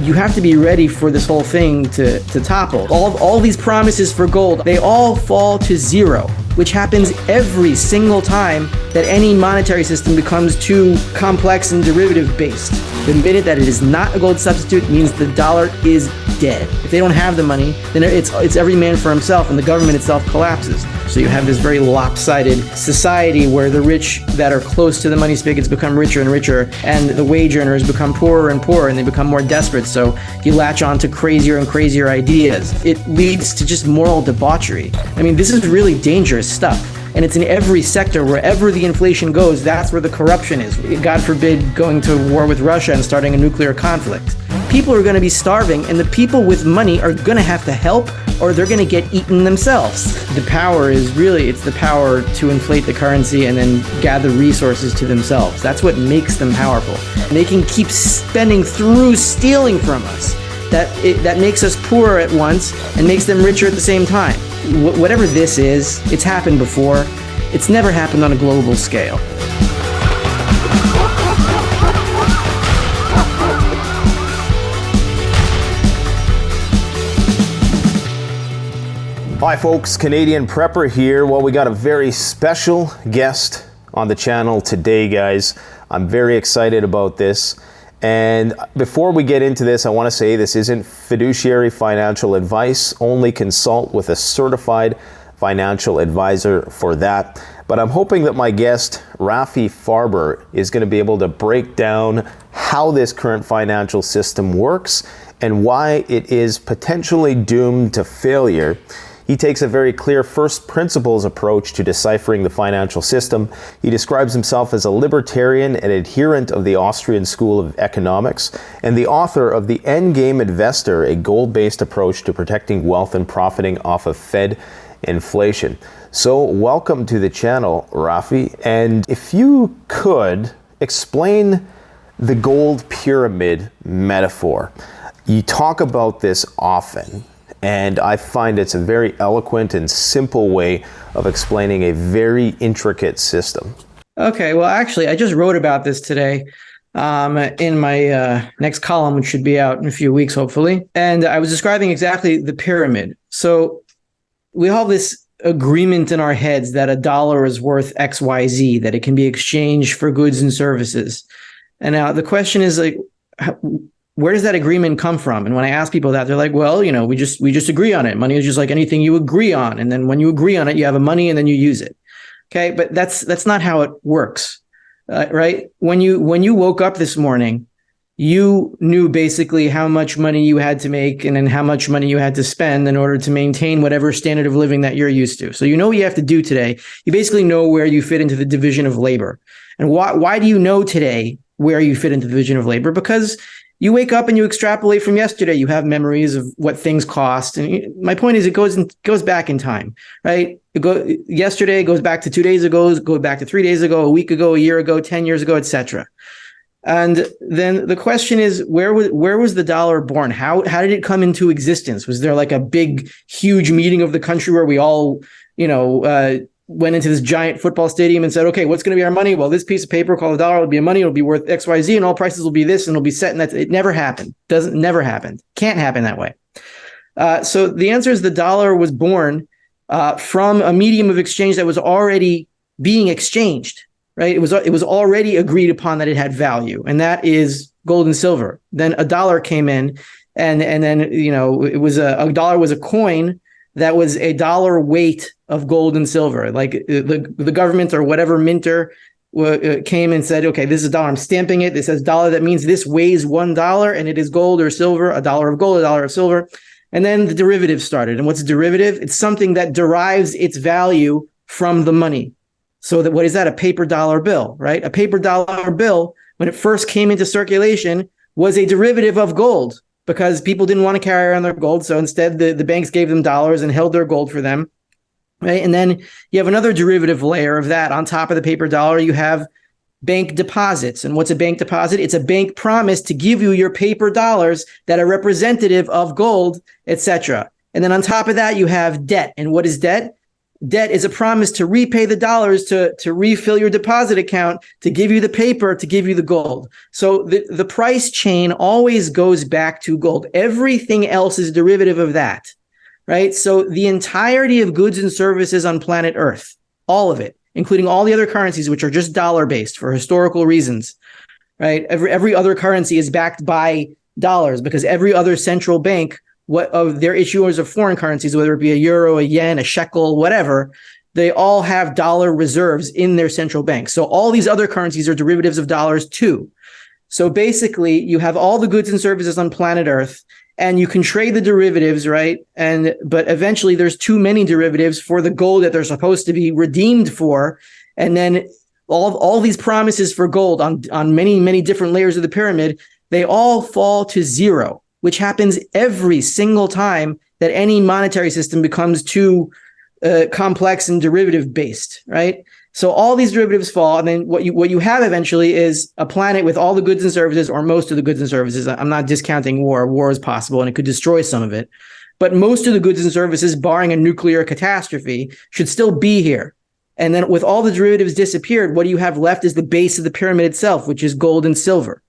you have to be ready for this whole thing to topple. All these promises for gold, they all fall to zero, which happens every single time that any monetary system becomes too complex and derivative based. The minute that it is not a gold substitute means the dollar is dead. If they don't have the money, then it's every man for himself, and the government itself collapses. So you have this very lopsided society where the rich that are close to the money spigots become richer and richer, and the wage earners become poorer and poorer, and they become more desperate. So you latch on to crazier and crazier ideas. It leads to just moral debauchery. I mean, this is really dangerous stuff. And it's in every sector. Wherever the inflation goes, that's where the corruption is. God forbid going to war with Russia and starting a nuclear conflict. People are going to be starving, and the people with money are going to have to help, or they're going to get eaten themselves. The power is really, it's the power to inflate the currency and then gather resources to themselves. That's what makes them powerful. They can keep spending through stealing from us. That makes us poorer at once and makes them richer at the same time. Whatever this is, it's happened before. It's never happened on a global scale. Hi folks, Canadian Prepper here. Well, we got a very special guest on the channel today, guys. I'm very excited about this. And before we get into this, I want to say this isn't fiduciary financial advice. Only consult with a certified financial advisor for that. But I'm hoping that my guest, Rafi Farber, is going to be able to break down how this current financial system works and why it is potentially doomed to failure. He takes a very clear first principles approach to deciphering the financial system. He describes himself as a libertarian and adherent of the Austrian School of Economics, and the author of The Endgame Investor, a goal-based approach to protecting wealth and profiting off of Fed inflation. So welcome to the channel, Rafi. And if you could explain the gold pyramid metaphor. You talk about this often, and I find it's a very eloquent and simple way of explaining a very intricate system. Okay, well, actually, I just wrote about this today in my next column, which should be out in a few weeks, hopefully. And I was describing exactly the pyramid. So we have this agreement in our heads that a dollar is worth XYZ, that it can be exchanged for goods and services. And now the question is, like, where does that agreement come from? And when I ask people that, they're like, well, you know, we just agree on it. Money is just like anything you agree on. And then when you agree on it, you have a money and then you use it. Okay. But that's not how it works. Right. When you woke up this morning, you knew basically how much money you had to make and then how much money you had to spend in order to maintain whatever standard of living that you're used to. So you know what you have to do today. You basically know where you fit into the division of labor. And why do you know today where you fit into the division of labor? Because you wake up and you extrapolate from yesterday. You have memories of what things cost. And my point is, it goes back in time, right? Yesterday goes back to 2 days ago, goes back to 3 days ago, a week ago, a year ago, 10 years ago, etc. And then the question is, where was the dollar born? How did it come into existence? Was there like a big, huge meeting of the country where we all, went into this giant football stadium and said, okay, what's going to be our money? Well, this piece of paper called a dollar will be a money. It'll be worth XYZ and all prices will be this and it'll be set. And it never happened. Never happened. Can't happen that way. So the answer is the dollar was born from a medium of exchange that was already being exchanged, right? It was already agreed upon that it had value, and that is gold and silver. Then a dollar came in and then, it was a dollar was a coin that was a dollar weight of gold and silver. Like the government or whatever minter came and said, okay, this is a dollar. I'm stamping it. This says dollar. That means this weighs $1 and it is gold or silver, a dollar of gold, a dollar of silver. And then the derivative started. And what's a derivative? It's something that derives its value from the money. So that what is that? A paper dollar bill, right? A paper dollar bill, when it first came into circulation, was a derivative of gold, because people didn't want to carry around their gold. So instead, the banks gave them dollars and held their gold for them. Right? And then you have another derivative layer of that. On top of the paper dollar, you have bank deposits. And what's a bank deposit? It's a bank promise to give you your paper dollars that are representative of gold, etc. And then on top of that, you have debt. And what is debt? Debt is a promise to repay the dollars, to refill your deposit account, to give you the paper, to give you the gold. So the price chain always goes back to gold. Everything else is derivative of that, right? So the entirety of goods and services on planet Earth, all of it, including all the other currencies, which are just dollar-based for historical reasons, right? Every other currency is backed by dollars because every other central bank, what of their issuers of foreign currencies, whether it be a euro, a yen, a shekel, whatever, they all have dollar reserves in their central bank. So all these other currencies are derivatives of dollars too. So basically, you have all the goods and services on planet Earth, and you can trade the derivatives, right? But eventually, there's too many derivatives for the gold that they're supposed to be redeemed for, and then all these promises for gold on many different layers of the pyramid, they all fall to zero, which happens every single time that any monetary system becomes too complex and derivative based, right? So all these derivatives fall, and then what you have eventually is a planet with all the goods and services, or most of the goods and services. I'm not discounting war. War is possible, and it could destroy some of it. But most of the goods and services, barring a nuclear catastrophe, should still be here. And then with all the derivatives disappeared, what you have left is the base of the pyramid itself, which is gold and silver.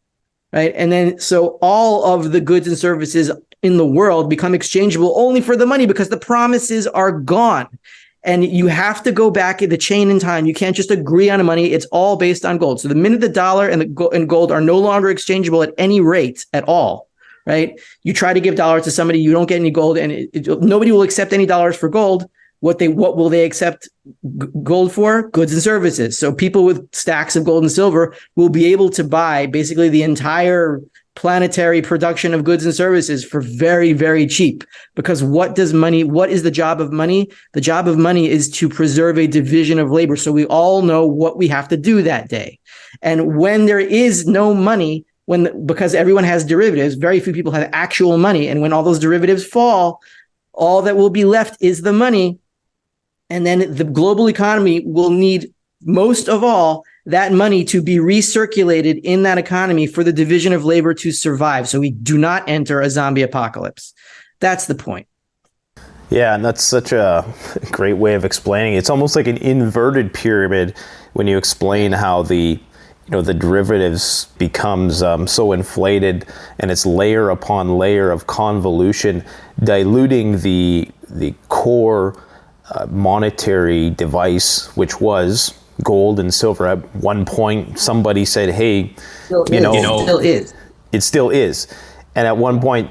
Right. And then so all of the goods and services in the world become exchangeable only for the money because the promises are gone. And you have to go back in the chain in time. You can't just agree on money. It's all based on gold. So the minute the dollar and gold are no longer exchangeable at any rate at all, right? You try to give dollars to somebody, you don't get any gold, and nobody will accept any dollars for gold. What will they accept gold for? Goods and services. So people with stacks of gold and silver will be able to buy basically the entire planetary production of goods and services for very, very cheap. Because what is the job of money? The job of money is to preserve a division of labor. So we all know what we have to do that day. And when there is no money, because everyone has derivatives, very few people have actual money. And when all those derivatives fall, all that will be left is the money. And then the global economy will need, most of all, that money to be recirculated in that economy for the division of labor to survive. So we do not enter a zombie apocalypse. That's the point. Yeah, and that's such a great way of explaining it. It's almost like an inverted pyramid when you explain how the derivatives becomes so inflated, and it's layer upon layer of convolution, diluting the core monetary device, which was gold and silver. At one point, somebody said, "Hey, it still is." And at one point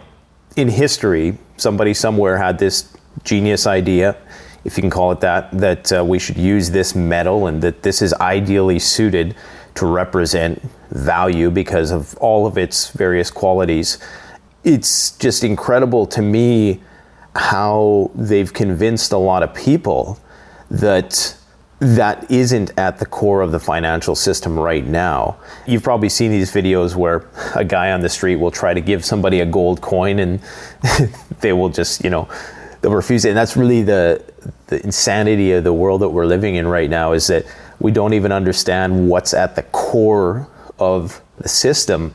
in history, somebody somewhere had this genius idea, if you can call it that we should use this metal, and that this is ideally suited to represent value because of all of its various qualities. It's just incredible to me how they've convinced a lot of people that isn't at the core of the financial system right now. You've probably seen these videos where a guy on the street will try to give somebody a gold coin, and they will just, they'll refuse it. And that's really the insanity of the world that we're living in right now, is that we don't even understand what's at the core of the system.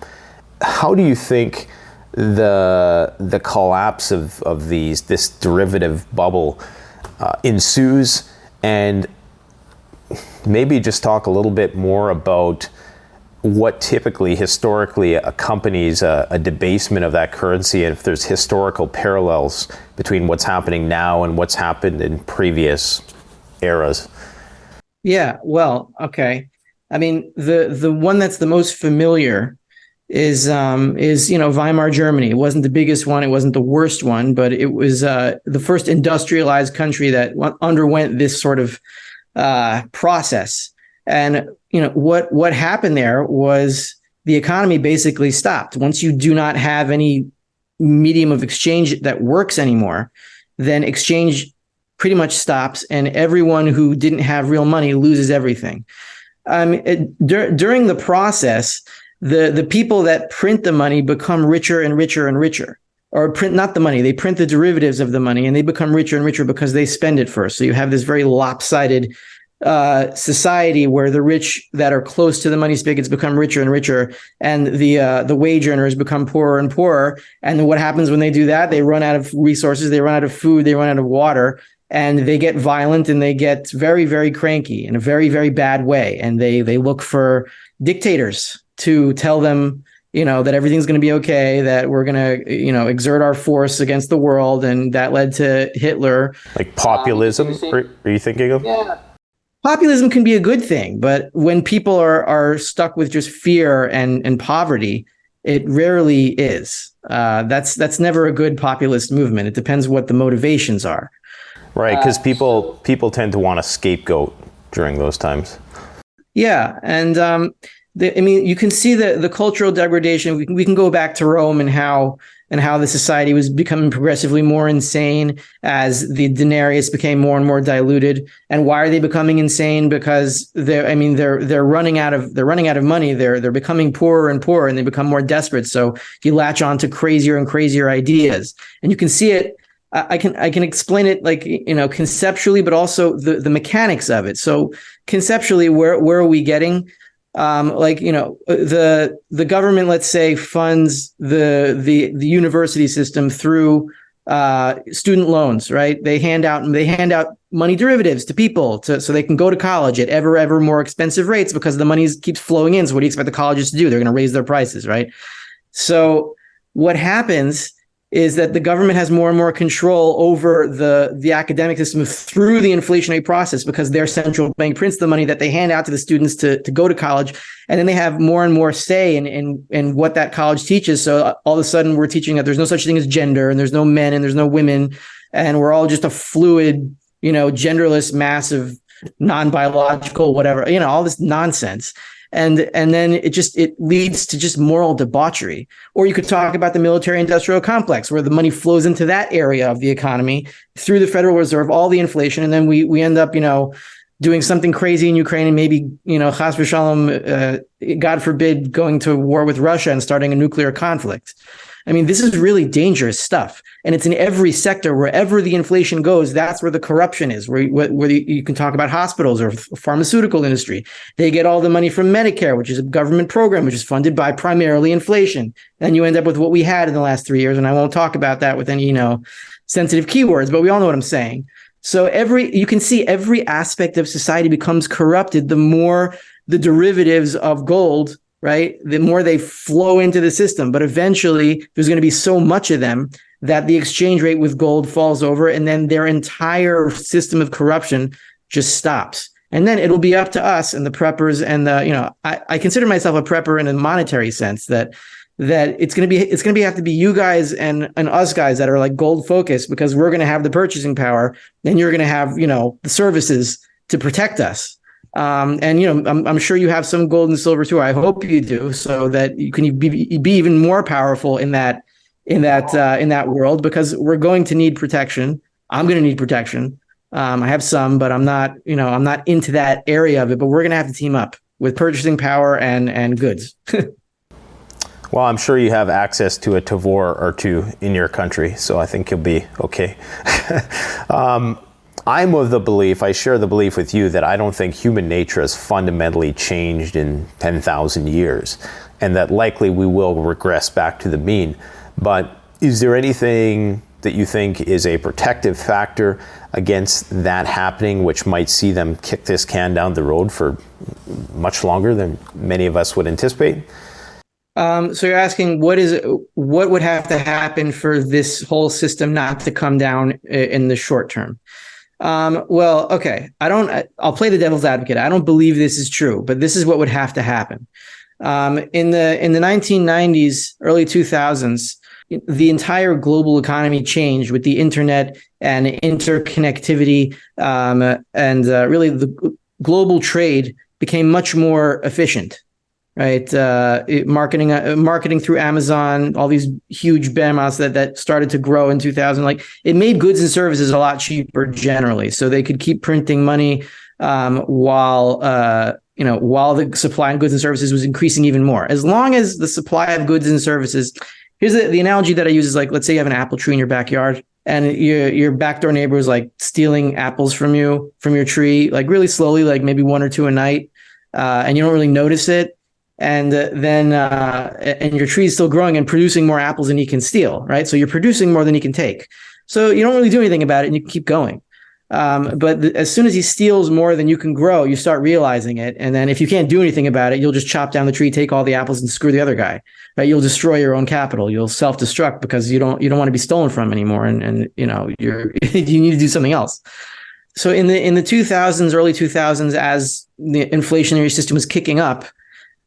How do you think the collapse of this derivative bubble ensues? And maybe just talk a little bit more about what typically historically accompanies a debasement of that currency, and if there's historical parallels between what's happening now and what's happened in previous eras. Yeah, well, okay. I mean, the one that's the most familiar is Weimar Germany. It wasn't the biggest one, it wasn't the worst one, but it was the first industrialized country that underwent this sort of process. And what happened there was the economy basically stopped. Once you do not have any medium of exchange that works anymore, then exchange pretty much stops, and everyone who didn't have real money loses everything. During the process, the people that print the money become richer and richer and richer. Or print not the money, they print the derivatives of the money, and they become richer and richer because they spend it first. So you have this very lopsided society where the rich that are close to the money spigots become richer and richer, and the wage earners become poorer and poorer. And what happens when they do that? They run out of resources, they run out of food, they run out of water, and they get violent and they get very, very cranky in a very, very bad way. And they look for dictators to tell them, that everything's going to be okay, that we're going to, exert our force against the world. And that led to Hitler. Like populism, are you thinking of? Yeah. Populism can be a good thing, but when people are stuck with just fear and poverty, it rarely is. That's never a good populist movement. It depends what the motivations are. Right, because people tend to want a scapegoat during those times. Yeah, and you can see the cultural degradation. We can go back to Rome and how the society was becoming progressively more insane as the denarius became more and more diluted. And why are they becoming insane? Because they're running out of money. They're becoming poorer and poorer, and they become more desperate. So you latch on to crazier and crazier ideas, and you can see it. I can explain it conceptually, but also the mechanics of it. So conceptually, where are we getting? The government, let's say, funds the university system through student loans, right? They hand out money derivatives to people so they can go to college at ever more expensive rates because the money keeps flowing in. So what do you expect the colleges to do? They're going to raise their prices, right? So what happens is that the government has more and more control over the academic system through the inflationary process because their central bank prints the money that they hand out to the students to go to college. And then they have more and more say in what that college teaches. So all of a sudden we're teaching that there's no such thing as gender and there's no men and there's no women. And we're all just a fluid, genderless, massive, non-biological, whatever, all this nonsense. And then it leads to just moral debauchery. Or you could talk about the military-industrial complex, where the money flows into that area of the economy through the Federal Reserve, all the inflation, and then we end up, doing something crazy in Ukraine, and maybe, chas v'shalom, God forbid, going to war with Russia and starting a nuclear conflict. I mean, this is really dangerous stuff. And it's in every sector. Wherever the inflation goes, that's where the corruption is, where you can talk about hospitals or pharmaceutical industry. They get all the money from Medicare, which is a government program, which is funded by primarily inflation. And you end up with what we had in the last 3 years. And I won't talk about that with any, sensitive keywords, but we all know what I'm saying. So you can see every aspect of society becomes corrupted the more the derivatives of gold, right, the more they flow into the system. But eventually there's going to be so much of them that the exchange rate with gold falls over, and then their entire system of corruption just stops. And then it'll be up to us and the preppers and I consider myself a prepper in a monetary sense that it's going to have to be you guys and us guys that are like gold focused, because we're going to have the purchasing power and you're going to have, the services to protect us. I'm sure you have some gold and silver too. I hope you do, so that you can be even more powerful in that world, because we're going to need protection. I'm going to need protection. I have some, but I'm not into that area of it, but we're going to have to team up with purchasing power and goods. Well, I'm sure you have access to a Tavor or two in your country, so I think you'll be okay. I'm of the belief, I share the belief with you, that I don't think human nature has fundamentally changed in 10,000 years, and that likely we will regress back to the mean. But is there anything that you think is a protective factor against that happening, which might see them kick this can down the road for much longer than many of us would anticipate? So you're asking what would have to happen for this whole system not to come down in the short term? Well, okay. I'll play the devil's advocate. I don't believe this is true, but this is what would have to happen. In the 1990s, early 2000s, the entire global economy changed with the internet and interconnectivity, and really the global trade became much more efficient. Right, marketing through Amazon, all these huge behemoths that started to grow in 2000. Like, it made goods and services a lot cheaper generally, so they could keep printing money while the supply of goods and services was increasing even more. As long as the supply of goods and services, here's the analogy that I use is like, let's say you have an apple tree in your backyard, and your backdoor neighbor is like stealing apples from your tree, like really slowly, like maybe one or two a night, and you don't really notice it. And then your tree is still growing and producing more apples than he can steal, right? So you're producing more than he can take. So you don't really do anything about it, and you can keep going. But as soon as he steals more than you can grow, you start realizing it. And then if you can't do anything about it, you'll just chop down the tree, take all the apples, and screw the other guy. Right? You'll destroy your own capital. You'll self-destruct because you don't want to be stolen from anymore. And you need to do something else. So in the 2000s, early 2000s, as the inflationary system was kicking up,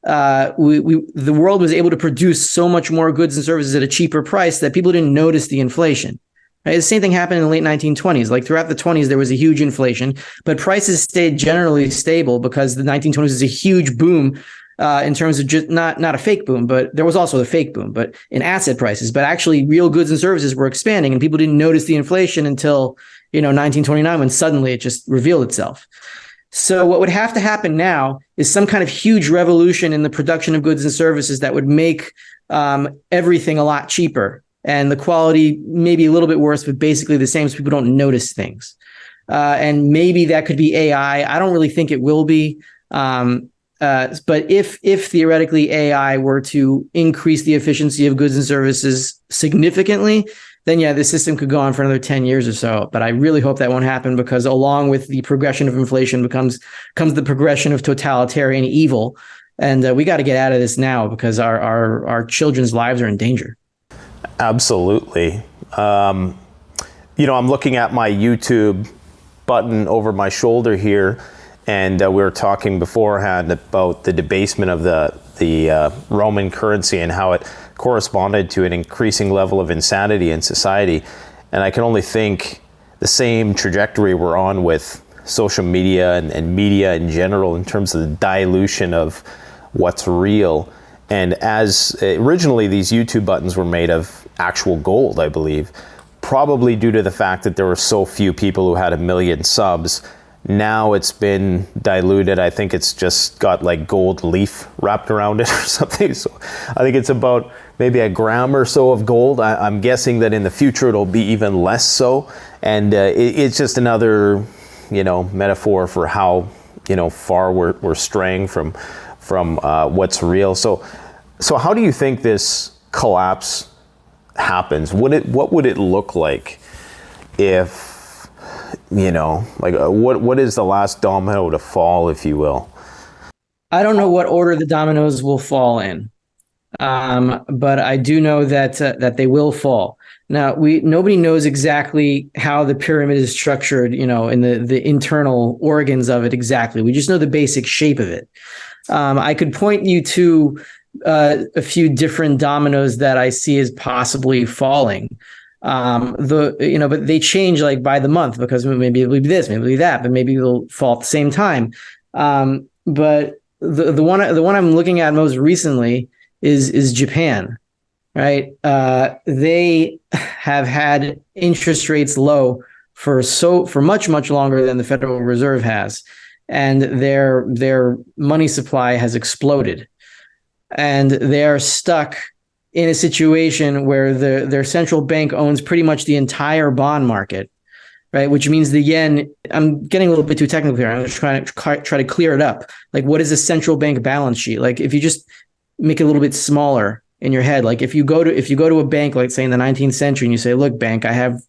the world was able to produce so much more goods and services at a cheaper price that people didn't notice the inflation. Right? The same thing happened in the late 1920s. Like throughout the 20s, there was a huge inflation, but prices stayed generally stable because the 1920s was a huge boom in terms of just not a fake boom, but there was also a fake boom, but in asset prices. But actually, real goods and services were expanding, and people didn't notice the inflation until 1929, when suddenly it just revealed itself. So what would have to happen now is some kind of huge revolution in the production of goods and services that would make everything a lot cheaper and the quality maybe a little bit worse, but basically the same, so people don't notice things. And maybe that could be AI. I don't really think it will be. But if theoretically AI were to increase the efficiency of goods and services significantly, then yeah, the system could go on for another 10 years or so. But I really hope that won't happen, because along with the progression of inflation comes the progression of totalitarian evil. And we got to get out of this now, because our children's lives are in danger. Absolutely. I'm looking at my YouTube button over my shoulder here, and we were talking beforehand about the debasement of the Roman currency and how it corresponded to an increasing level of insanity in society. And I can only think the same trajectory we're on with social media and media in general, in terms of the dilution of what's real. And as originally these YouTube buttons were made of actual gold, I believe, probably due to the fact that there were so few people who had 1 million subs. Now it's been diluted. I think it's just got like gold leaf wrapped around it or something. So I think it's about maybe a gram or so of gold. I'm guessing that in the future it'll be even less so. And it's just another, metaphor for how, far we're straying from what's real. So how do you think this collapse happens? What would it look like if, what is the last domino to fall, if you will? I don't know what order the dominoes will fall in, but I do know that they will fall. Now, nobody knows exactly how the pyramid is structured, in the internal organs of it exactly. We just know the basic shape of it. I could point you to a few different dominoes that I see as possibly falling. But they change like by the month, because maybe it'll be this, maybe it'll be that, but maybe it'll fall at the same time. But the one I'm looking at most recently is Japan, right? They have had interest rates low for much, much longer than the Federal Reserve has, and their money supply has exploded, and they are stuck in a situation where their central bank owns pretty much the entire bond market, right? Which means the yen, I'm getting a little bit too technical here. I'm just trying to try to clear it up. Like, what is a central bank balance sheet? Like, if you just make it a little bit smaller in your head, like if you go to a bank, like say in the 19th century, and you say, look, bank, I have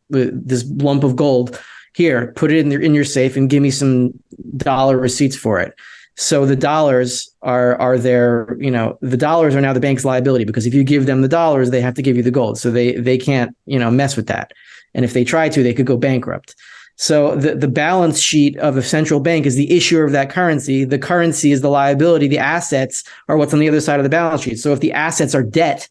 this lump of gold here, put it in your safe and give me some dollar receipts for it. So the dollars are their, the dollars are now the bank's liability, because if you give them the dollars, they have to give you the gold. So they can't, mess with that. And if they try to, they could go bankrupt. So the balance sheet of a central bank is the issuer of that currency. The currency is the liability. The assets are what's on the other side of the balance sheet. So if the assets are debt,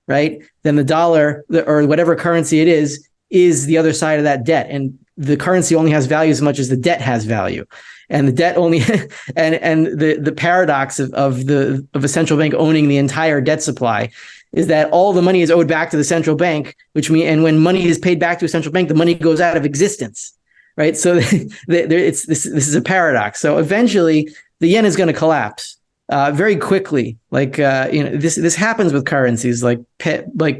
right, then the dollar or whatever currency it is the other side of that debt. And the currency only has value as much as the debt has value. And the debt only, and the paradox of a central bank owning the entire debt supply is that all the money is owed back to the central bank, and when money is paid back to a central bank, the money goes out of existence, right? So this is a paradox. So eventually, the yen is going to collapse very quickly. Like this happens with currencies. Like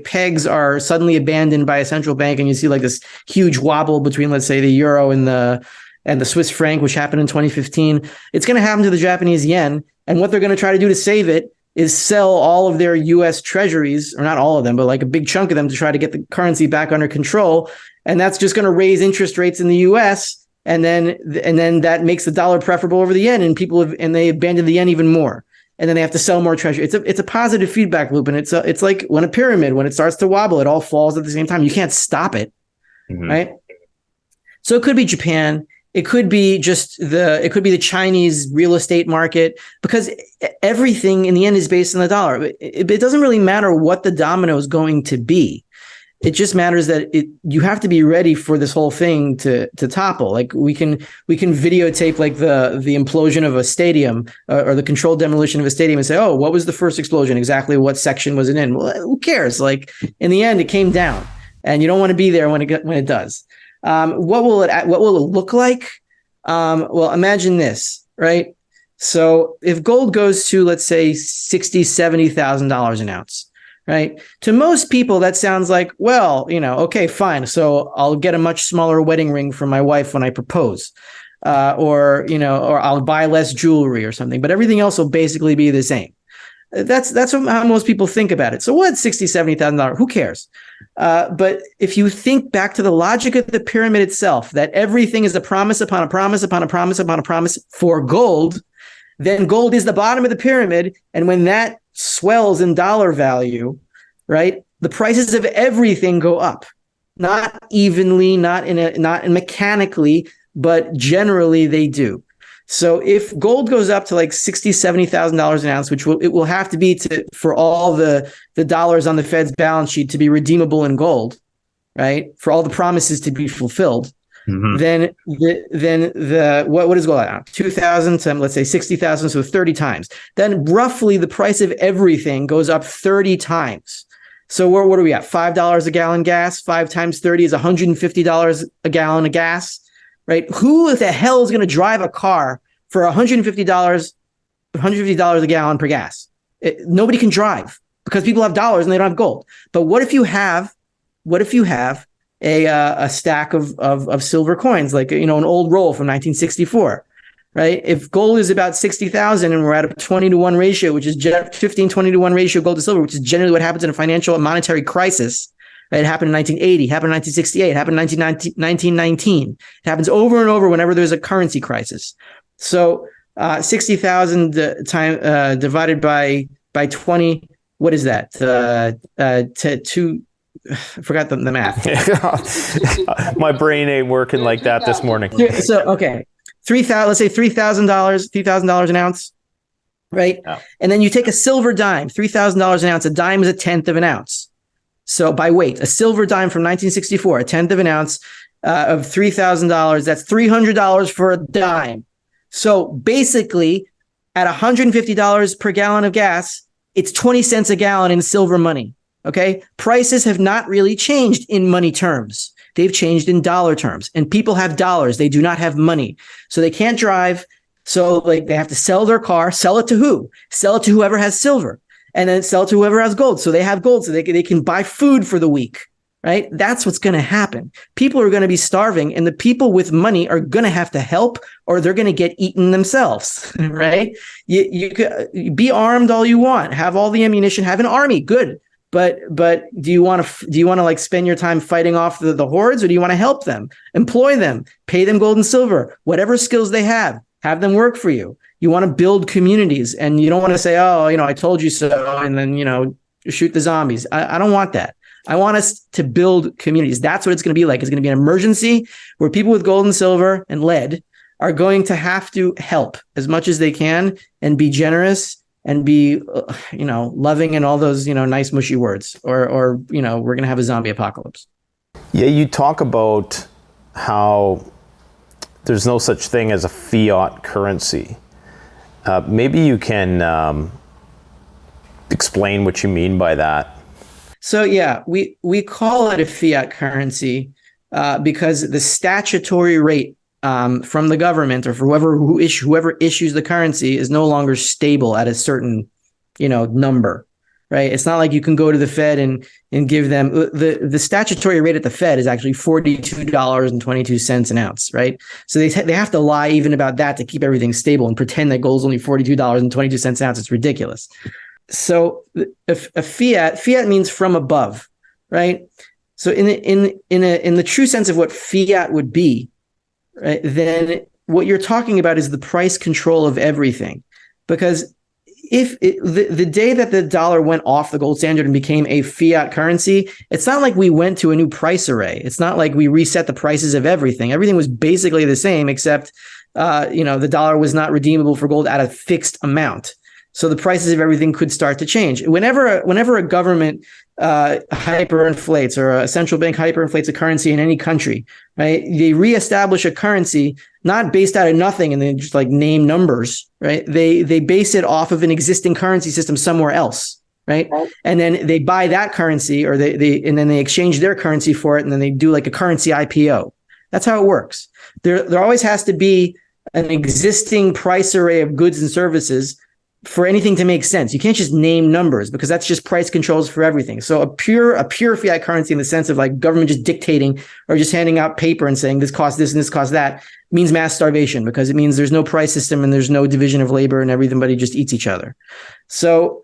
pegs are suddenly abandoned by a central bank, and you see like this huge wobble between, let's say, the euro and the Swiss franc, which happened in 2015. It's going to happen to the Japanese yen. And what they're going to try to do to save it is sell all of their US treasuries, or not all of them, but like a big chunk of them, to try to get the currency back under control. And that's just going to raise interest rates in the US, and then that makes the dollar preferable over the yen, and they abandon the yen even more, and then they have to sell more treasury. It's a positive feedback loop, and it's like when a pyramid, when it starts to wobble, it all falls at the same time. You can't stop it, right? So it could be Japan. It could be the Chinese real estate market, because everything in the end is based on the dollar. It doesn't really matter what the domino is going to be. It just matters that you have to be ready for this whole thing to topple. Like we can videotape like the implosion of a stadium or the controlled demolition of a stadium and say, oh, what was the first explosion? Exactly what section was it in? Well, who cares? Like in the end, it came down, and you don't want to be there when it does. What will it look like? Well, imagine this, right? So if gold goes to, let's say, $60,000, $70,000 an ounce, right? To most people, that sounds like, well, okay, fine. So I'll get a much smaller wedding ring for my wife when I propose, or I'll buy less jewelry or something. But everything else will basically be the same. That's how most people think about it. So what, $60,000, $70,000? Who cares? But if you think back to the logic of the pyramid itself, that everything is a promise upon a promise upon a promise upon a promise for gold, then gold is the bottom of the pyramid. And when that swells in dollar value, right, the prices of everything go up, not evenly, not mechanically, but generally they do. So if gold goes up to like $60,000, $70,000 an ounce, which it will have to be for all the dollars on the Fed's balance sheet to be redeemable in gold, right? For all the promises to be fulfilled, then what is gold at? 2,000 to, let's say, 60,000, so 30 times. Then roughly the price of everything goes up 30 times. So what are we at? $5 a gallon gas. 5 times 30 is $150 a gallon of gas. Right? Who the hell is going to drive a car for $150 a gallon per gas? Nobody can drive, because people have dollars and they don't have gold. But what if you have a stack of silver coins, like an old roll from 1964, right? If gold is about 60,000 and we're at a 20-to-1 ratio, which is 20-to-1 ratio gold to silver, which is generally what happens in a financial and monetary crisis. It happened in 1980, happened in 1968, happened in 1919. It happens over and over whenever there's a currency crisis. So 60,000 divided by 20, what is that? I forgot the math. My brain ain't working like that this morning. So, okay, let's say $3,000 an ounce, right? Oh. And then you take a silver dime, $3,000 an ounce. A dime is a tenth of an ounce. So by weight, a silver dime from 1964, a tenth of an ounce of $3,000, that's $300 for a dime. So basically, at $150 per gallon of gas, it's 20 cents a gallon in silver money, okay? Prices have not really changed in money terms. They've changed in dollar terms. And people have dollars. They do not have money. So they can't drive. So like they have to sell their car. Sell it to who? Sell it to whoever has silver. And then sell to whoever has gold. So they have gold, so they can buy food for the week, right? That's what's going to happen. People are going to be starving, and the people with money are going to have to help, or they're going to get eaten themselves, right? You could be armed all you want, have all the ammunition, have an army, good. But do you want to like spend your time fighting off the hordes, or do you want to help them, employ them, pay them gold and silver, whatever skills they have them work for you? You want to build communities, and you don't want to say, oh, I told you so, and then, shoot the zombies. I don't want that. I want us to build communities. That's what it's going to be like. It's going to be an emergency where people with gold and silver and lead are going to have to help as much as they can and be generous and be, loving and all those, nice, mushy words, or we're going to have a zombie apocalypse. Yeah, you talk about how there's no such thing as a fiat currency. Maybe you can explain what you mean by that. So yeah, we call it a fiat currency because the statutory rate from the government, or for whoever issues the currency, is no longer stable at a certain number, right? It's not like you can go to the Fed and give them the statutory rate at the Fed is actually $42.22 an ounce, right? So they have to lie even about that to keep everything stable and pretend that gold's only $42.22 an ounce. It's ridiculous. So a fiat means from above, right? So in the true sense of what fiat would be, right, then what you're talking about is the price control of everything. Because if the day that the dollar went off the gold standard and became a fiat currency, it's not like we went to a new price array. It's not like we reset the prices of everything. Everything was basically the same, except the dollar was not redeemable for gold at a fixed amount. So the prices of everything could start to change. Whenever a government hyperinflates, or a central bank hyperinflates a currency in any country, right? They reestablish a currency not based out of nothing and then just like name numbers, right? They base it off of an existing currency system somewhere else, right? And then they buy that currency, or and then they exchange their currency for it, and then they do like a currency IPO. That's how it works. There always has to be an existing price array of goods and services for anything to make sense. You can't just name numbers, because that's just price controls for everything. So a pure fiat currency, in the sense of like government just dictating or just handing out paper and saying this costs this and this costs that, means mass starvation, because it means there's no price system and there's no division of labor and everybody just eats each other. So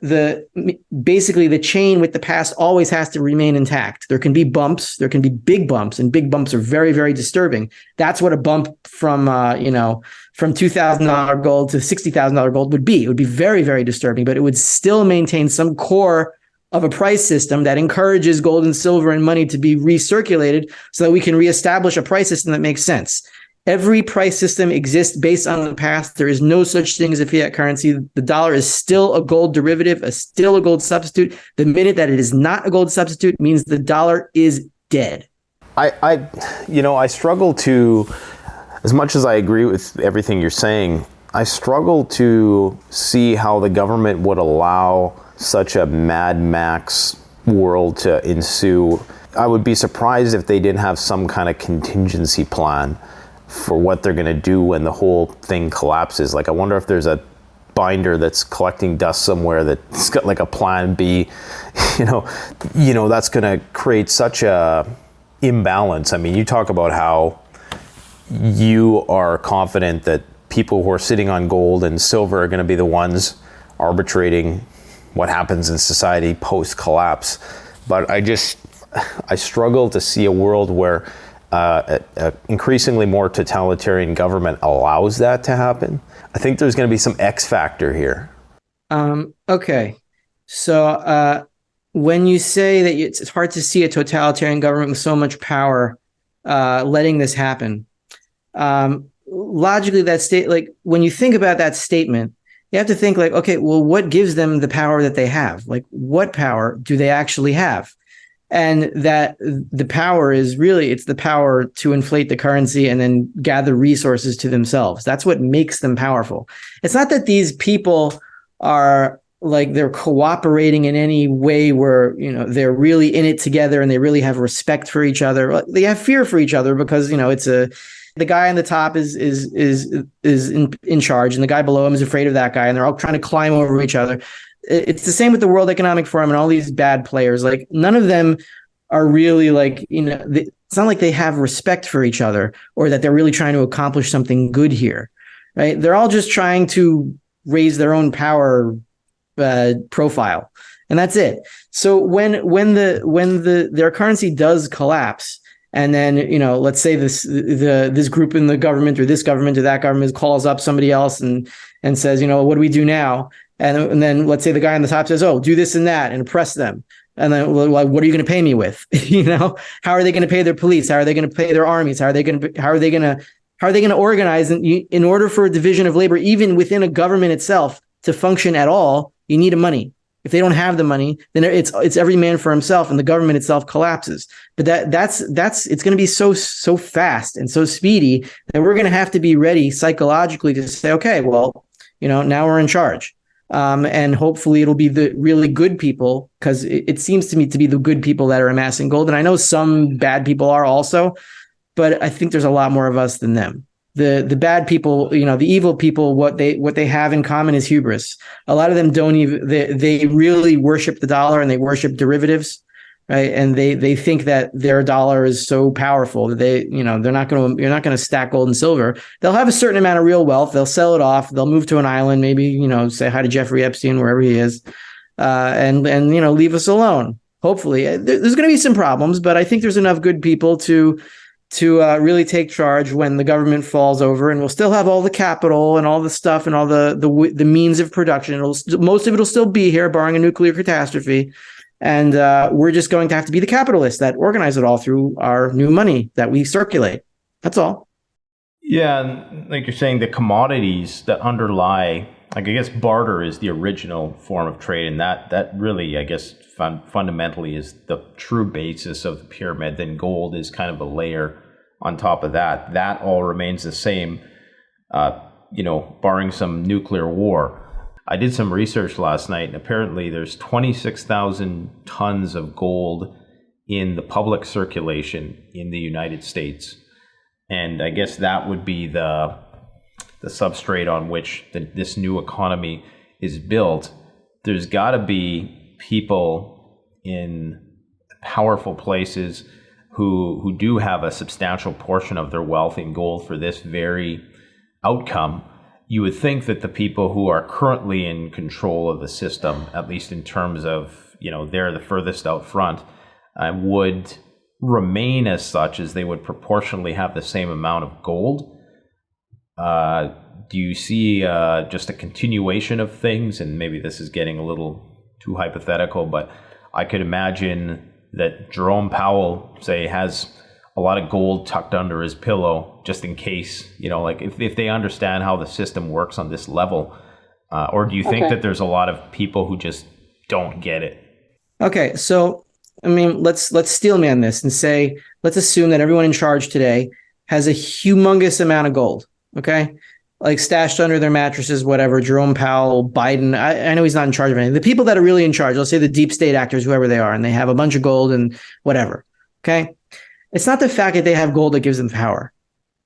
basically the chain with the past always has to remain intact. There can be bumps, there can be big bumps, and big bumps are very, very disturbing. That's what a bump from $2,000 gold to $60,000 gold would be. It would be very, very disturbing, but it would still maintain some core of a price system that encourages gold and silver and money to be recirculated, so that we can reestablish a price system that makes sense. Every price system exists based on the past. There is no such thing as a fiat currency. The dollar is still a gold derivative, still a gold substitute. The minute that it is not a gold substitute means the dollar is dead. I struggle to, as much as I agree with everything you're saying, I struggle to see how the government would allow such a Mad Max world to ensue. I would be surprised if they didn't have some kind of contingency plan for what they're going to do when the whole thing collapses. Like, I wonder if there's a binder that's collecting dust somewhere that's got like a plan B, that's going to create such a imbalance. I mean, you talk about how you are confident that people who are sitting on gold and silver are going to be the ones arbitrating what happens in society post collapse. But I struggle to see a world where increasingly more totalitarian government allows that to happen. I think there's going to be some X factor here. Okay. So when you say that it's hard to see a totalitarian government with so much power letting this happen, logically, when you think about that statement, you have to think like, okay, well, what gives them the power that they have? Like, what power do they actually have? And that the power is really, it's the power to inflate the currency and then gather resources to themselves. That's what makes them powerful. It's not that these people are like they're cooperating in any way where, they're really in it together and they really have respect for each other. They have fear for each other because, the guy on the top is in charge, and the guy below him is afraid of that guy, and they're all trying to climb over each other. It's the same with the World Economic Forum and all these bad players. Like, none of them are really like, it's not like they have respect for each other or that they're really trying to accomplish something good here, right? They're all just trying to raise their own power profile, and that's it. So when their currency does collapse, and then, let's say this group in the government or this government or that government calls up somebody else and says, what do we do now? And then let's say the guy on the top says, oh, do this and that, and oppress them. And then, well, what are you going to pay me with? How are they going to pay their police? How are they going to pay their armies? How are they going to organize? And in order for a division of labor, even within a government itself, to function at all, you need money. If they don't have the money, then it's every man for himself, and the government itself collapses. But that's it's going to be so fast and so speedy that we're going to have to be ready psychologically to say, okay, well, now we're in charge. And hopefully it'll be the really good people, because it seems to me to be the good people that are amassing gold. And I know some bad people are also, but I think there's a lot more of us than them. The bad people, the evil people, what they have in common is hubris. A lot of them they really worship the dollar and they worship derivatives, right? And they think that their dollar is so powerful that you're not going to stack gold and silver. They'll have a certain amount of real wealth. They'll sell it off. They'll move to an island, maybe, say hi to Jeffrey Epstein, wherever he is, and leave us alone. Hopefully there's going to be some problems, but I think there's enough good people to to really take charge when the government falls over, and we'll still have all the capital and all the stuff and all the means of production. Most of it will still be here, barring a nuclear catastrophe. And we're just going to have to be the capitalists that organize it all through our new money that we circulate. That's all. Yeah, and like you're saying, the commodities that underlie, like I guess barter is the original form of trade, and that really, I guess, fundamentally is the true basis of the pyramid. Then gold is kind of a layer on top of that. That all remains the same, barring some nuclear war. I did some research last night, and apparently there's 26,000 tons of gold in the public circulation in the United States. And I guess that would be the substrate on which this new economy is built. There's got to be people in powerful places who do have a substantial portion of their wealth in gold for this very outcome. You would think that the people who are currently in control of the system, at least in terms of, they're the furthest out front, would remain as such, as they would proportionally have the same amount of gold. Do you see just a continuation of things? And maybe this is getting a little too hypothetical, but I could imagine that Jerome Powell, say, has a lot of gold tucked under his pillow just in case, like if they understand how the system works on this level. Or do you think that there's a lot of people who just don't get it? Okay, so let's steel man this and say, let's assume that everyone in charge today has a humongous amount of gold, okay? Like stashed under their mattresses, whatever, Jerome Powell, Biden. I know he's not in charge of anything. The people that are really in charge, let's say the deep state actors, whoever they are, and they have a bunch of gold and whatever, okay? It's not the fact that they have gold that gives them power.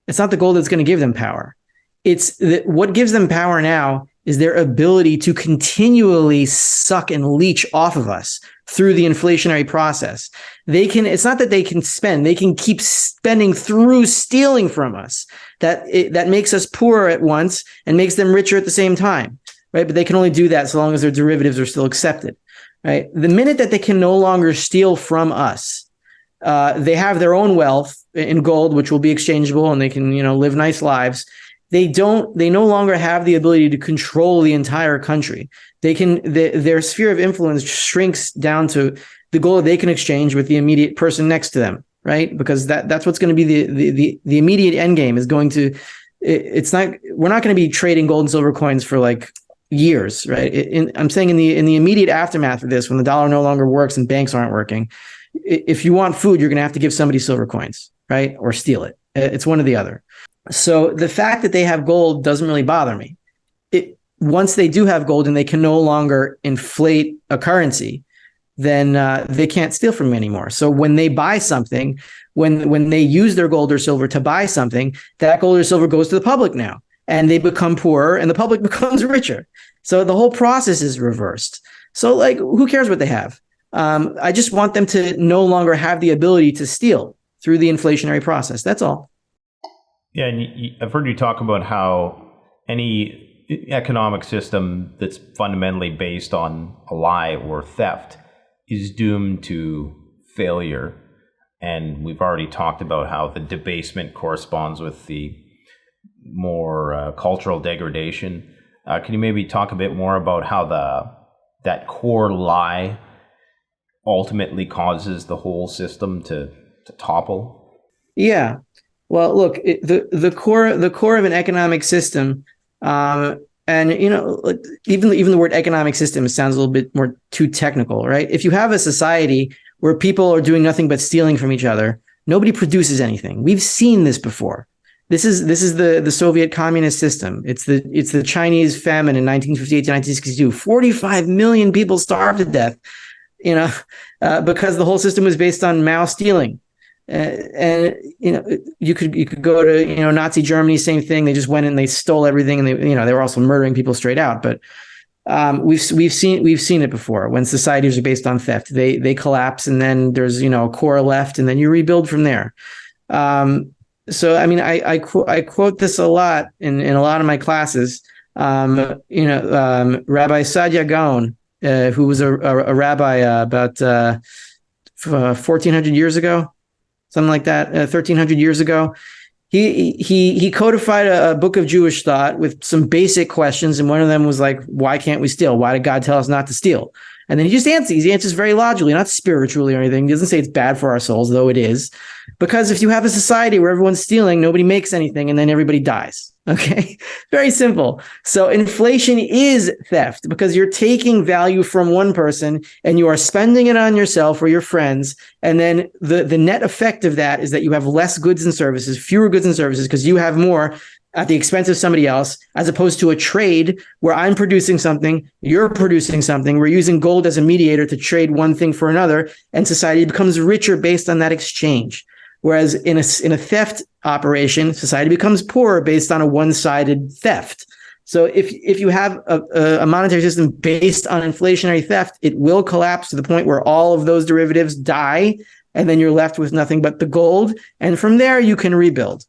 It's not the gold that's going to give them power. It's what gives them power now is their ability to continually suck and leech off of us through the inflationary process. It's not that they can spend, they can keep spending through stealing from us. That makes us poorer at once and makes them richer at the same time, right? But they can only do that so long as their derivatives are still accepted, right? The minute that they can no longer steal from us, they have their own wealth in gold, which will be exchangeable, and they can, live nice lives. They no longer have the ability to control the entire country. Their sphere of influence shrinks down to the gold they can exchange with the immediate person next to them, right? Because that's what's going to be the immediate end game is going to, we're not going to be trading gold and silver coins for like years, right? I'm saying in the immediate aftermath of this, when the dollar no longer works and banks aren't working, if you want food, you're going to have to give somebody silver coins, right? Or steal it. It's one or the other. So the fact that they have gold doesn't really bother me. Once they do have gold and they can no longer inflate a currency, then they can't steal from me anymore. So when they buy something, when they use their gold or silver to buy something, that gold or silver goes to the public now, and they become poorer and the public becomes richer. So the whole process is reversed. So like, who cares what they have? I just want them to no longer have the ability to steal through the inflationary process. That's all. Yeah, and I've heard you talk about how any economic system that's fundamentally based on a lie or theft is doomed to failure. And we've already talked about how the debasement corresponds with the more cultural degradation. Can you maybe talk a bit more about how that core lie ultimately causes the whole system to topple? Yeah. Well, look, the core of an economic system, and even the word economic system sounds a little bit more too technical, right? If you have a society where people are doing nothing but stealing from each other, nobody produces anything. We've seen this before. This is the Soviet communist system. It's the Chinese famine in 1958 to 1962. 45 million people starved to death, because the whole system was based on Mao stealing. And you could go to Nazi Germany, same thing. They just went and they stole everything, and they were also murdering people straight out. But we've seen it before. When societies are based on theft, they collapse, and then there's a core left, and then you rebuild from there. So I quote this a lot in a lot of my classes. Rabbi Sadia Gaon, who was a rabbi about 1400 years ago. something like that, 1,300 years ago. He codified a book of Jewish thought with some basic questions, and one of them was like, why can't we steal? Why did God tell us not to steal? And then he just answers. He answers very logically, not spiritually or anything. He doesn't say it's bad for our souls, though it is. Because if you have a society where everyone's stealing, nobody makes anything, and then everybody dies. Okay, very simple. So inflation is theft because you're taking value from one person and you are spending it on yourself or your friends. And then the net effect of that is that you have less goods and services, fewer goods and services, because you have more at the expense of somebody else, as opposed to a trade where I'm producing something, you're producing something. We're using gold as a mediator to trade one thing for another, and society becomes richer based on that exchange. Whereas in a theft operation, society becomes poorer based on a one-sided theft. So if you have a monetary system based on inflationary theft, it will collapse to the point where all of those derivatives die, and then you're left with nothing but the gold. And from there, you can rebuild.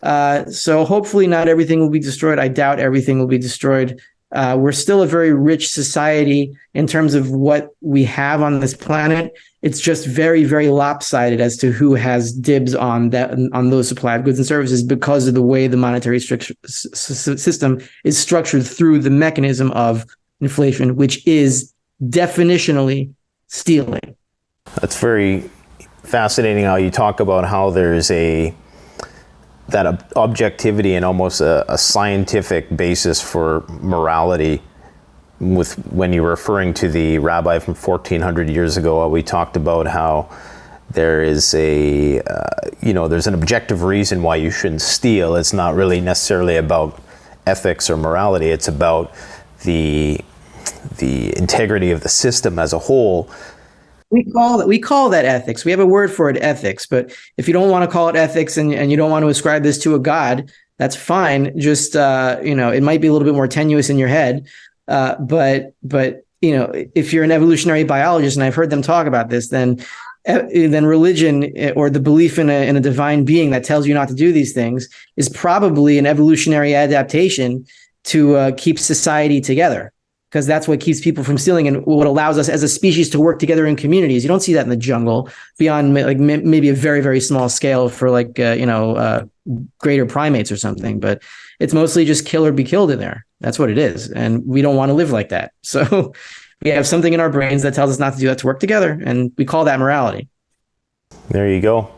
So hopefully not everything will be destroyed. I doubt everything will be destroyed. We're still a very rich society in terms of what we have on this planet. It's just very, very lopsided as to who has dibs on that, on those supply of goods and services, because of the way the monetary system is structured through the mechanism of inflation, which is definitionally stealing. That's very fascinating how you talk about how there's that objectivity and almost a scientific basis for morality. With when you're referring to the rabbi from 1400 years ago, we talked about how there is there's an objective reason why you shouldn't steal. It's not really necessarily about ethics or morality. It's about the integrity of the system as a whole. We call that ethics. We have a word for it, ethics. But if you don't want to call it ethics and you don't want to ascribe this to a god, that's fine. Just it might be a little bit more tenuous in your head. But if you're an evolutionary biologist, and I've heard them talk about this, then religion or the belief in a divine being that tells you not to do these things is probably an evolutionary adaptation to keep society together, because that's what keeps people from stealing and what allows us as a species to work together in communities. You don't see that in the jungle beyond like maybe a very, very small scale for greater primates or something, but it's mostly just kill or be killed in there. That's what it is. And we don't want to live like that. So we have something in our brains that tells us not to do that, to work together. And we call that morality. There you go.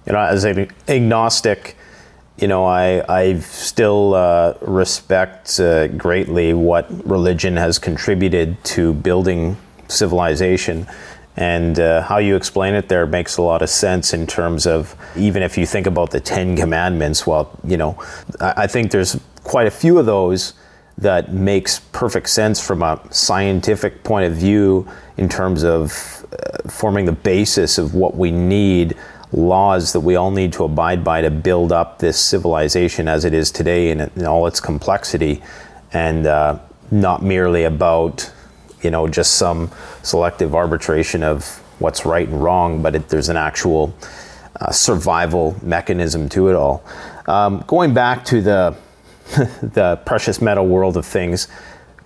As an agnostic, I still respect greatly what religion has contributed to building civilization. And how you explain it there makes a lot of sense in terms of, even if you think about the 10 Commandments, I think there's quite a few of those that makes perfect sense from a scientific point of view in terms of forming the basis of what we need, laws that we all need to abide by to build up this civilization as it is today in all its complexity, and not merely about just some selective arbitration of what's right and wrong, but there's an actual survival mechanism to it all. Going back to the precious metal world of things,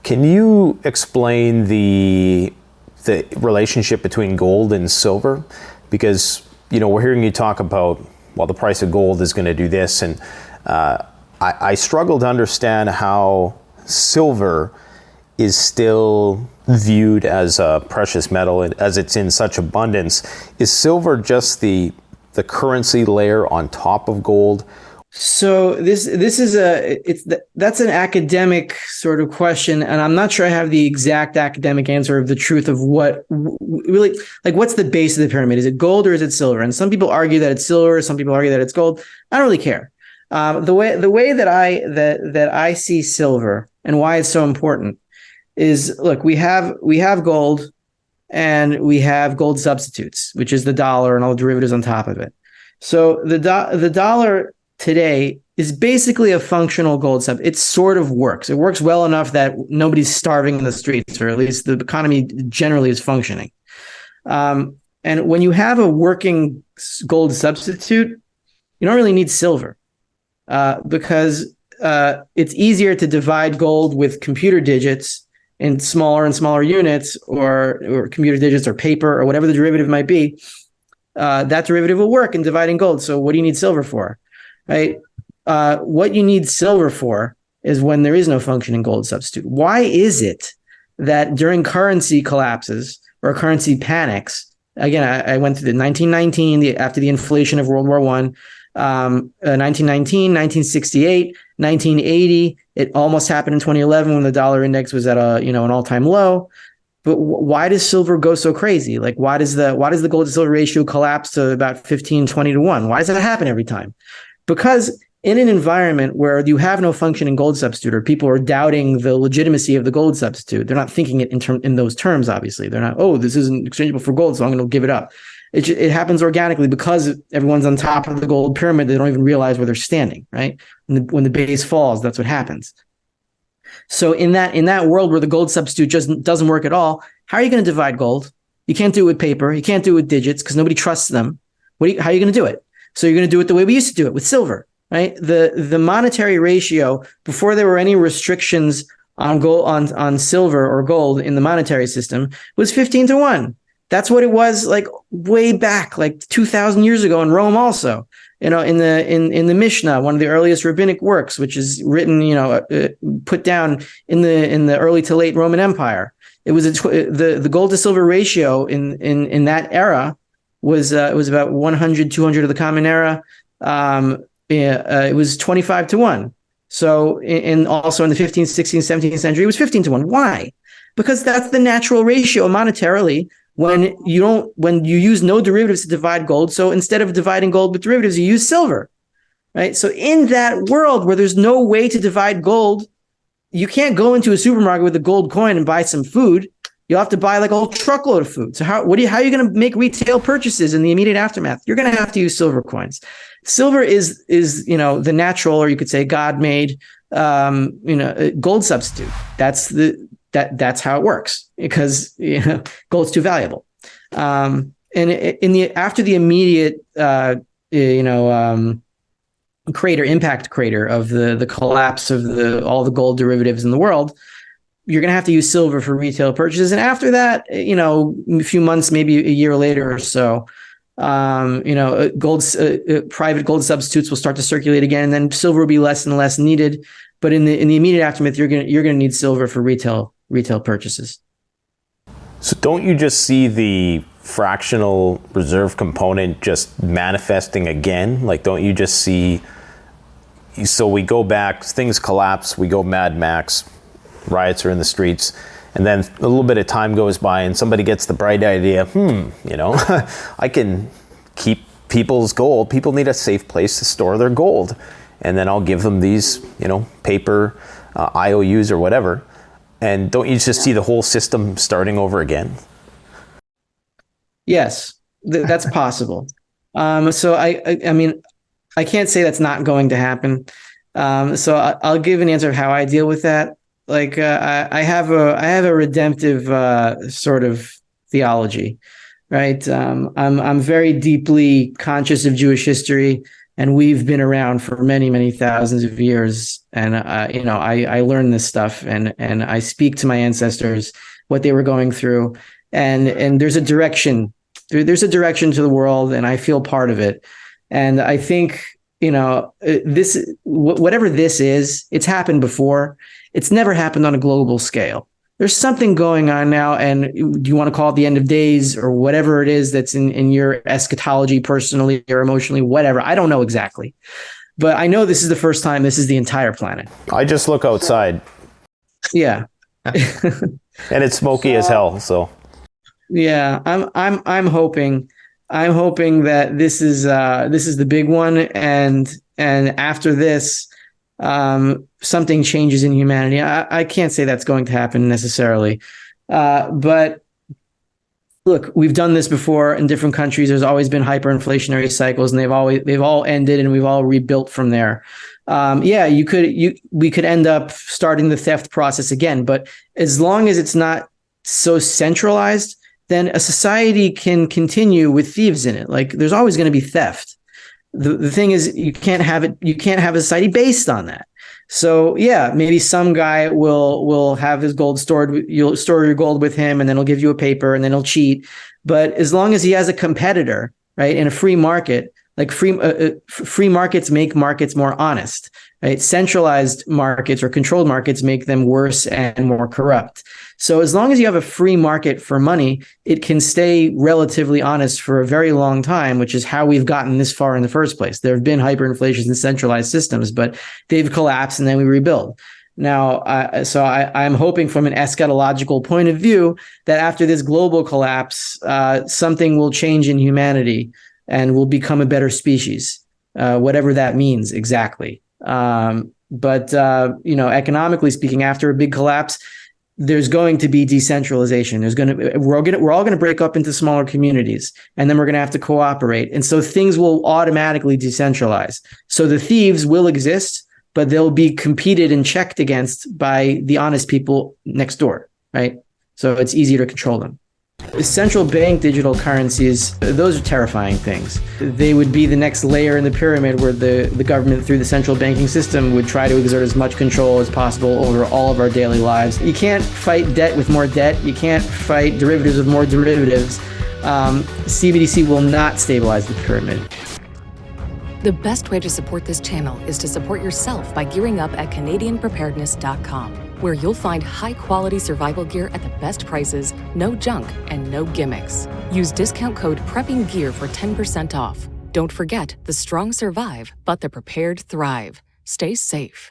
can you explain the relationship between gold and silver? Because we're hearing you talk about, the price of gold is going to do this, and I struggle to understand how silver is still viewed as a precious metal as it's in such abundance. Is silver just the currency layer on top of gold? So that's an academic sort of question, and I'm not sure I have the exact academic answer of the truth of what really, like, what's the base of the pyramid? Is it gold or is it silver? And some people argue that it's silver, some people argue that it's gold. I don't really care. The way that I see silver and why it's so important is, look, we have gold, and we have gold substitutes, which is the dollar and all the derivatives on top of it. So the dollar today is basically a functional gold sub. It sort of works. It works well enough that nobody's starving in the streets, or at least the economy generally is functioning. And when you have a working gold substitute, you don't really need silver, because it's easier to divide gold with computer digits in smaller and smaller units, or computer digits or paper or whatever the derivative might be. that derivative will work in dividing gold. So what do you need silver for, right? What you need silver for is when there is no functioning gold substitute. Why is it that during currency collapses or currency panics, again, I went through the 1919, after the inflation of World War I, 1919, 1968, 1980. It almost happened in 2011 when the dollar index was at an all-time low. But why does silver go so crazy? Like, why does the gold to silver ratio collapse to about 15, 20 to 1? Why does that happen every time? Because in an environment where you have no functioning gold substitute, or people are doubting the legitimacy of the gold substitute, they're not thinking it in those terms, obviously. They're not, oh, this isn't exchangeable for gold, so I'm going to give it up. It happens organically because everyone's on top of the gold pyramid. They don't even realize where they're standing, right? When the base falls, that's what happens. So in that world where the gold substitute just doesn't work at all, how are you going to divide gold? You can't do it with paper. You can't do it with digits because nobody trusts them. How are you going to do it? So you're going to do it the way we used to do it, with silver, right? The monetary ratio, before there were any restrictions on gold, on silver or gold in the monetary system, was 15 to 1. That's what it was like way back, like 2,000 years ago in Rome also. In the Mishnah, one of the earliest rabbinic works, which is written, put down in the early to late Roman Empire. It was the gold to silver ratio in that era was about 100, 200 of the common era. It was 25 to 1. So also in the 15th, 16th, 17th century, it was 15 to 1. Why? Because that's the natural ratio monetarily when you use no derivatives to divide gold. So instead of dividing gold with derivatives, you use silver, right? So in that world where there's no way to divide gold, you can't go into a supermarket with a gold coin and buy some food. You'll have to buy like a whole truckload of food. So how are you going to make retail purchases in the immediate aftermath? You're going to have to use silver coins. Silver is the natural, or you could say God-made, gold substitute. That's how it works, because gold's too valuable. And after the immediate impact crater of the collapse of all the gold derivatives in the world, you're going to have to use silver for retail purchases. And after that, a few months, maybe a year later or so, private gold substitutes will start to circulate again, and then silver will be less and less needed. But in the immediate aftermath, you're going to need silver for retail purchases. So don't you just see the fractional reserve component just manifesting again? Like, don't you just see, so we go back, things collapse, we go Mad Max, riots are in the streets, and then a little bit of time goes by and somebody gets the bright idea, I can keep people's gold. People need a safe place to store their gold. And then I'll give them these, paper IOUs or whatever. And don't you just see the whole system starting over again? Yes, that's possible. So I mean, I can't say that's not going to happen. So I'll give an answer of how I deal with that. Like I have a redemptive sort of theology, right? I'm very deeply conscious of Jewish history. And we've been around for many, many thousands of years. And, I learned this stuff and I speak to my ancestors, what they were going through. And there's a direction. There's a direction to the world, and I feel part of it. And I think, whatever this is, it's happened before. It's never happened on a global scale. There's something going on now, and do you want to call it the end of days or whatever it is that's in your eschatology, personally or emotionally, whatever. I don't know exactly. But I know this is the first time this is the entire planet. I just look outside. Yeah. And it's smoky as hell, so. Yeah, I'm hoping that this is the big one, and after this, something changes in humanity. I can't say that's going to happen necessarily. But look, we've done this before in different countries. There's always been hyperinflationary cycles, and they've all ended, and we've all rebuilt from there. We could end up starting the theft process again, but as long as it's not so centralized, then a society can continue with thieves in it. Like, there's always going to be theft. The thing is, you can't have a society based on that. So yeah, maybe some guy will have his gold stored. You'll store your gold with him, and then he'll give you a paper, and then he'll cheat. But as long as he has a competitor, right? In a free market, like free markets make markets more honest, right? Centralized markets or controlled markets make them worse and more corrupt. So as long as you have a free market for money, it can stay relatively honest for a very long time, which is how we've gotten this far in the first place. There have been hyperinflations in centralized systems, but they've collapsed and then we rebuild. Now, I'm hoping from an eschatological point of view that after this global collapse, something will change in humanity and we'll become a better species, whatever that means exactly. But economically speaking, after a big collapse, there's going to be decentralization. We're all going to break up into smaller communities, and then we're going to have to cooperate. And so things will automatically decentralize. So the thieves will exist, but they'll be competed and checked against by the honest people next door, right? So it's easier to control them. Central bank digital currencies, those are terrifying things. They would be the next layer in the pyramid where the government through the central banking system would try to exert as much control as possible over all of our daily lives. You can't fight debt with more debt. You can't fight derivatives with more derivatives. CBDC will not stabilize the pyramid. The best way to support this channel is to support yourself by gearing up at CanadianPreparedness.com, where you'll find high-quality survival gear at the best prices, no junk, and no gimmicks. Use discount code PREPPINGGEAR for 10% off. Don't forget, the strong survive, but the prepared thrive. Stay safe.